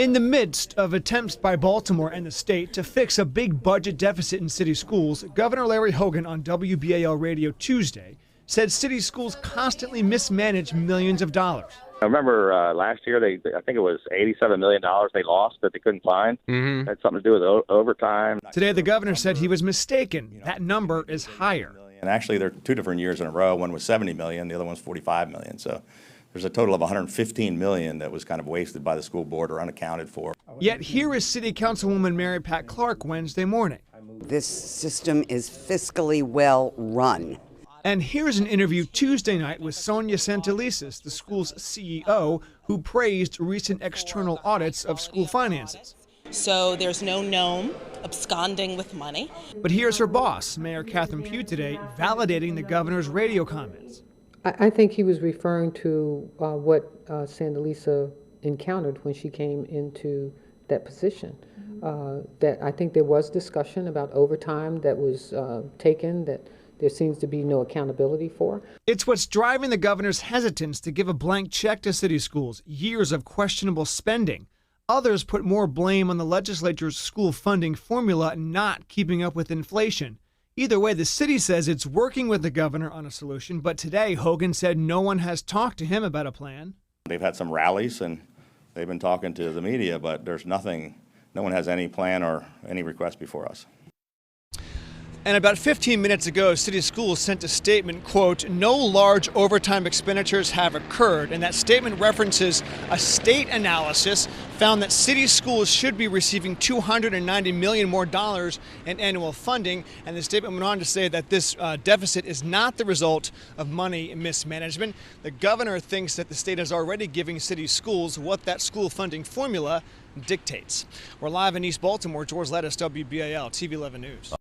In the midst of attempts by Baltimore and the state to fix a big budget deficit in city schools, Governor Larry Hogan on WBAL Radio Tuesday said city schools constantly mismanage millions of dollars. I remember last year, I think it was $87 million they lost that they couldn't find. It had something to do with overtime. Today, the governor said he was mistaken. That number is higher. And actually, there are two different years in a row. One was $70 million, the other one's $45 million. So there's a total of $115 million that was kind of wasted by the school board or unaccounted for. Yet here is City Councilwoman Mary Pat Clark Wednesday morning. This system is fiscally well run. And here's an interview Tuesday night with Sonia Santelises, the school's CEO, who praised recent external audits of school finances. So there's no gnome absconding with money. But here's her boss, Mayor Catherine Pugh, today, validating the governor's radio comments. I think he was referring to what Sandalisa encountered when she came into that position. That I think there was discussion about overtime that was taken that there seems to be no accountability for. It's what's driving the governor's hesitance to give a blank check to city schools, years of questionable spending. Others put more blame on the legislature's school funding formula not keeping up with inflation. Either way, the city says it's working with the governor on a solution, but today Hogan said no one has talked to him about a plan. They've had some rallies and they've been talking to the media, but there's nothing, no one has any plan or any request before us. And about 15 minutes ago, city schools sent a statement, quote, "No large overtime expenditures have occurred." And that statement references a state analysis found that city schools should be receiving $290 million more in annual funding. And the statement went on to say that this deficit is not the result of money mismanagement. The governor thinks that the state is already giving city schools what that school funding formula dictates. We're live in East Baltimore. George Lettis, WBAL, TV 11 News.